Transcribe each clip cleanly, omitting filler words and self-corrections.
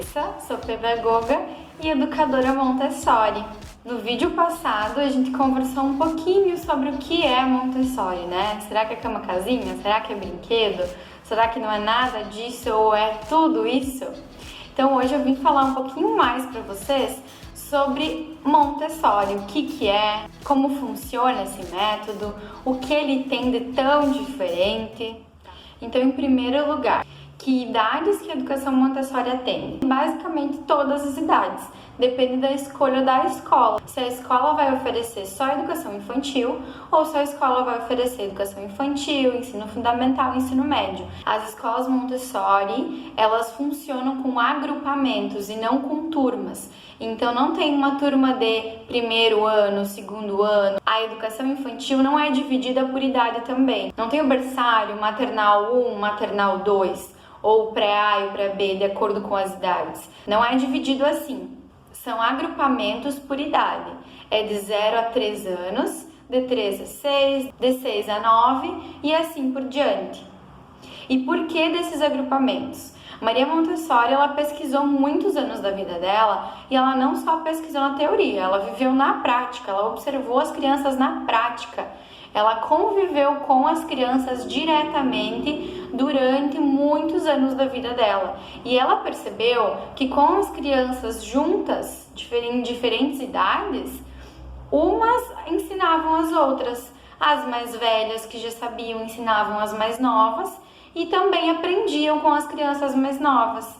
Andressa, sou pedagoga e educadora Montessori. No vídeo passado a gente conversou um pouquinho sobre o que é Montessori, né? Será que é cama casinha? Será que é brinquedo? Será que não é nada disso ou é tudo isso? Então hoje eu vim falar um pouquinho mais para vocês sobre Montessori, o que é, como funciona esse método, o que ele tem de tão diferente. Então, em primeiro lugar, que idades que a educação Montessori atende? Basicamente todas as idades, depende da escolha da escola. Se a escola vai oferecer só educação infantil ou se a escola vai oferecer educação infantil, ensino fundamental e ensino médio. As escolas Montessori, elas funcionam com agrupamentos e não com turmas. Então não tem uma turma de primeiro ano, segundo ano. A educação infantil não é dividida por idade também. Não tem o berçário, maternal 1, maternal 2, ou o pré-A e o pré-B, de acordo com as idades. Não é dividido assim. São agrupamentos por idade. É de 0 a 3 anos, de 3 a 6, de 6 a 9 e assim por diante. E por que desses agrupamentos? Maria Montessori, ela pesquisou muitos anos da vida dela e ela não só pesquisou na teoria, ela viveu na prática, ela observou as crianças na prática. Ela conviveu com as crianças diretamente durante muitos anos da vida dela. E ela percebeu que com as crianças juntas, em diferentes idades, umas ensinavam as outras. As mais velhas que já sabiam ensinavam as mais novas e também aprendiam com as crianças mais novas.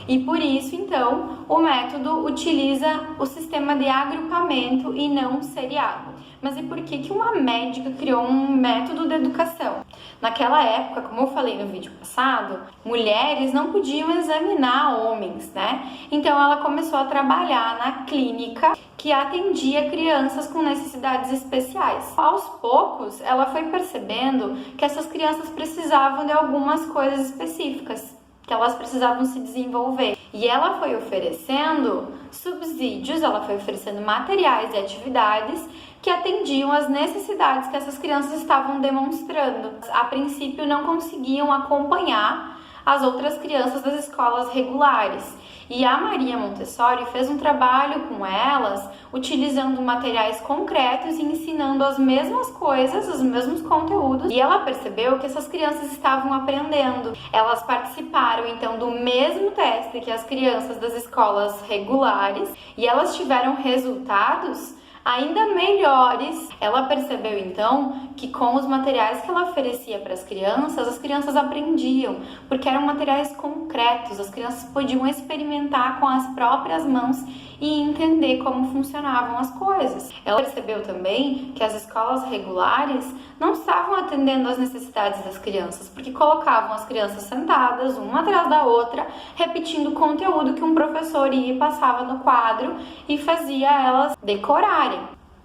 E por isso, então, o método utiliza o sistema de agrupamento e não seriado. Mas e por que uma médica criou um método de educação? Naquela época, como eu falei no vídeo passado, mulheres não podiam examinar homens, né? Então ela começou a trabalhar na clínica que atendia crianças com necessidades especiais. Aos poucos, ela foi percebendo que essas crianças precisavam de algumas coisas específicas, que elas precisavam se desenvolver. E ela foi oferecendo subsídios, ela foi oferecendo materiais e atividades que atendiam às necessidades que essas crianças estavam demonstrando. A princípio não conseguiam acompanhar as outras crianças das escolas regulares. E a Maria Montessori fez um trabalho com elas, utilizando materiais concretos e ensinando as mesmas coisas, os mesmos conteúdos. E ela percebeu que essas crianças estavam aprendendo. Elas participaram, então, do mesmo teste que as crianças das escolas regulares e elas tiveram resultados ainda melhores. Ela percebeu então que com os materiais que ela oferecia para as crianças aprendiam, porque eram materiais concretos, as crianças podiam experimentar com as próprias mãos e entender como funcionavam as coisas. Ela percebeu também que as escolas regulares não estavam atendendo às necessidades das crianças, porque colocavam as crianças sentadas, uma atrás da outra, repetindo o conteúdo que um professor ia e passava no quadro e fazia elas decorarem.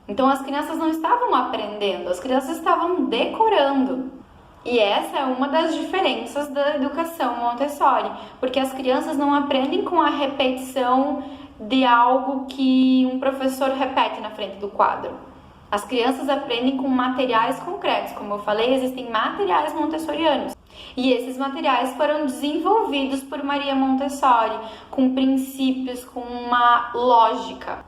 Então as crianças não estavam aprendendo, as crianças estavam decorando. E essa é uma das diferenças da educação Montessori, porque as crianças não aprendem com a repetição de algo que um professor repete na frente do quadro. As crianças aprendem com materiais concretos. Como eu falei, existem materiais montessorianos. E esses materiais foram desenvolvidos por Maria Montessori, com princípios, com uma lógica.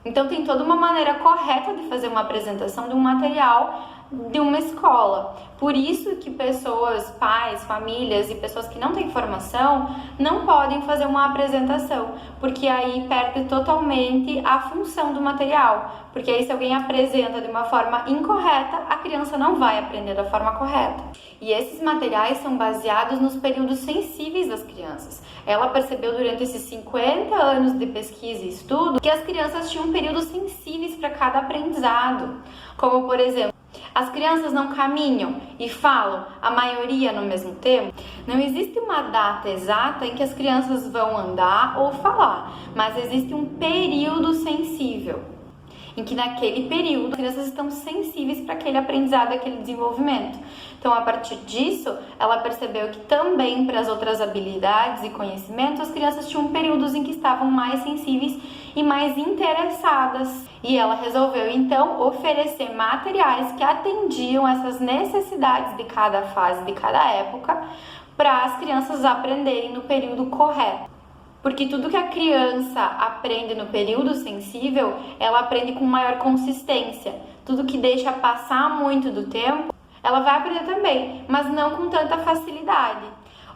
Então tem toda uma maneira correta de fazer uma apresentação de um material de uma escola. Por isso que pessoas, pais, famílias e pessoas que não têm formação não podem fazer uma apresentação, porque aí perde totalmente a função do material. Porque aí se alguém apresenta de uma forma incorreta, a criança não vai aprender da forma correta. E esses materiais são baseados nos períodos sensíveis das crianças. Ela percebeu durante esses 50 anos de pesquisa e estudo que as crianças tinham períodos sensíveis para cada aprendizado. Como, por exemplo, as crianças não caminham e falam, a maioria no mesmo tempo. Não existe uma data exata em que as crianças vão andar ou falar, mas existe um período sensível, em que naquele período as crianças estão sensíveis para aquele aprendizado, aquele desenvolvimento. Então, a partir disso, ela percebeu que também para as outras habilidades e conhecimentos, as crianças tinham períodos em que estavam mais sensíveis e mais interessadas. E ela resolveu, então, oferecer materiais que atendiam essas necessidades de cada fase, de cada época, para as crianças aprenderem no período correto. Porque tudo que a criança aprende no período sensível, ela aprende com maior consistência. Tudo que deixa passar muito do tempo, ela vai aprender também, mas não com tanta facilidade.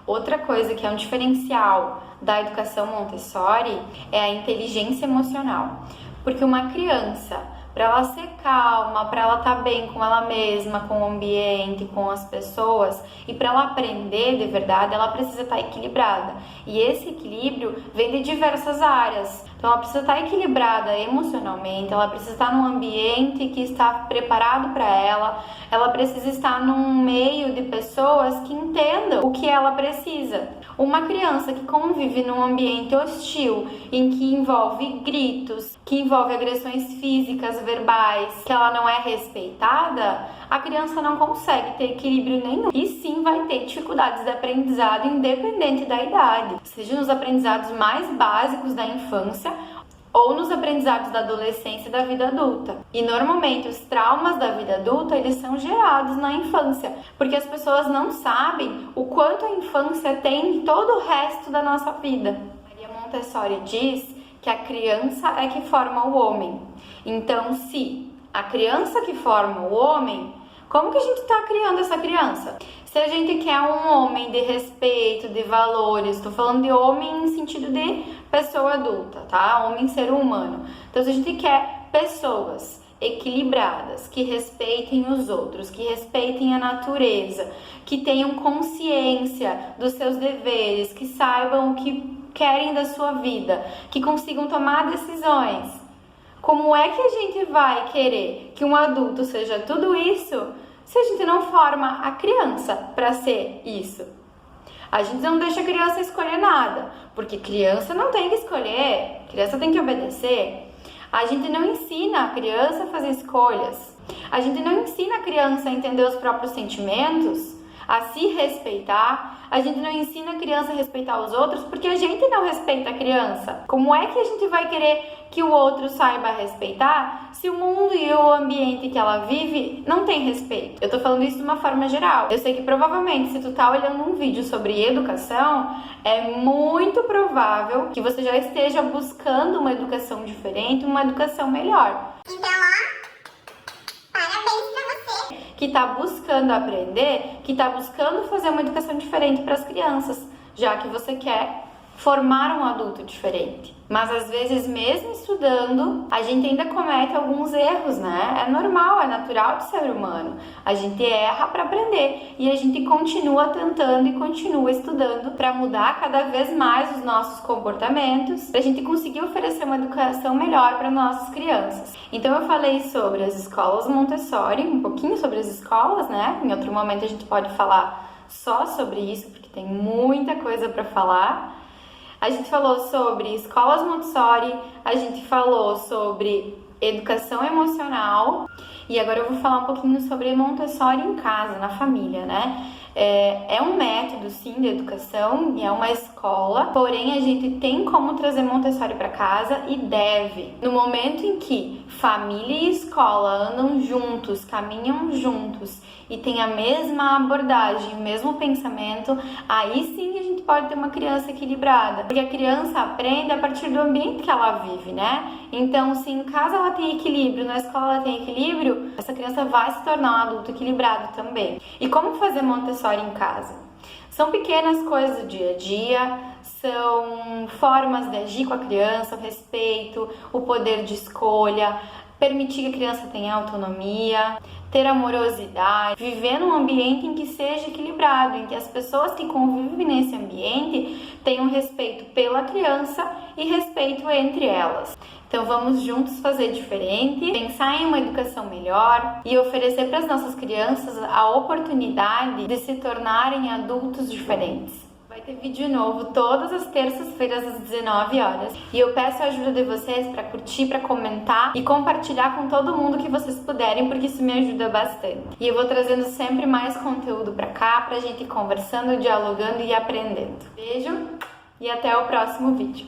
Outra coisa que é um diferencial da educação Montessori é a inteligência emocional. Porque uma criança, para ela ser calma, para ela estar bem com ela mesma, com o ambiente, com as pessoas, e para ela aprender de verdade, ela precisa estar equilibrada. E esse equilíbrio vem de diversas áreas. Então ela precisa estar equilibrada emocionalmente, ela precisa estar num ambiente que está preparado para ela precisa estar num meio de pessoas que entendam o que ela precisa. Uma criança que convive num ambiente hostil, em que envolve gritos, que envolve agressões físicas, verbais, que ela não é respeitada, a criança não consegue ter equilíbrio nenhum e sim vai ter dificuldades de aprendizado independente da idade, seja nos aprendizados mais básicos da infância ou nos aprendizados da adolescência e da vida adulta. E normalmente os traumas da vida adulta, eles são gerados na infância, porque as pessoas não sabem o quanto a infância tem em todo o resto da nossa vida. Maria Montessori diz que a criança é que forma o homem. Então, se a criança que forma o homem, como que a gente está criando essa criança? Se a gente quer um homem de respeito, de valores, estou falando de homem em sentido de pessoa adulta, tá? Homem ser humano. Então, se a gente quer pessoas equilibradas, que respeitem os outros, que respeitem a natureza, que tenham consciência dos seus deveres, que saibam o que querem da sua vida, que consigam tomar decisões. Como é que a gente vai querer que um adulto seja tudo isso se a gente não forma a criança para ser isso? A gente não deixa a criança escolher nada, porque criança não tem que escolher, criança tem que obedecer. A gente não ensina a criança a fazer escolhas. A gente não ensina a criança a entender os próprios sentimentos, a se respeitar. A gente não ensina a criança a respeitar os outros porque a gente não respeita a criança. Como é que a gente vai querer que o outro saiba respeitar se o mundo e o ambiente que ela vive não tem respeito? Eu tô falando isso de uma forma geral. Eu sei que provavelmente se tu tá olhando um vídeo sobre educação, é muito provável que você já esteja buscando uma educação diferente, uma educação melhor. Então, ó, parabéns pra você que está buscando aprender, que está buscando fazer uma educação diferente para as crianças, já que você quer formar um adulto diferente. Mas às vezes, mesmo estudando, a gente ainda comete alguns erros, né? É normal, é natural de ser humano. A gente erra para aprender e a gente continua tentando e continua estudando para mudar cada vez mais os nossos comportamentos, para a gente conseguir oferecer uma educação melhor para nossas crianças. Então eu falei sobre as escolas Montessori, um pouquinho sobre as escolas, né? Em outro momento a gente pode falar só sobre isso, porque tem muita coisa para falar. A gente falou sobre escolas Montessori, a gente falou sobre educação emocional e agora eu vou falar um pouquinho sobre Montessori em casa, na família, né? É um método, sim, de educação e é uma escola, porém a gente tem como trazer Montessori para casa e deve. No momento em que família e escola andam juntos, caminham juntos e tem a mesma abordagem, o mesmo pensamento, aí sim a gente pode ter uma criança equilibrada, porque a criança aprende a partir do ambiente que ela vive, né? Então, se em casa ela tem equilíbrio, na escola ela tem equilíbrio, essa criança vai se tornar um adulto equilibrado também. E como fazer Montessori em casa? São pequenas coisas do dia a dia, são formas de agir com a criança, o respeito, o poder de escolha, permitir que a criança tenha autonomia, ter amorosidade, viver num ambiente em que seja equilibrado, em que as pessoas que convivem nesse ambiente tenham respeito pela criança e respeito entre elas. Então vamos juntos fazer diferente, pensar em uma educação melhor e oferecer para as nossas crianças a oportunidade de se tornarem adultos diferentes. Vai ter vídeo novo todas as terças-feiras às 19 horas. E eu peço a ajuda de vocês para curtir, para comentar e compartilhar com todo mundo que vocês puderem, porque isso me ajuda bastante. E eu vou trazendo sempre mais conteúdo para cá, pra gente ir conversando, dialogando e aprendendo. Beijo e até o próximo vídeo.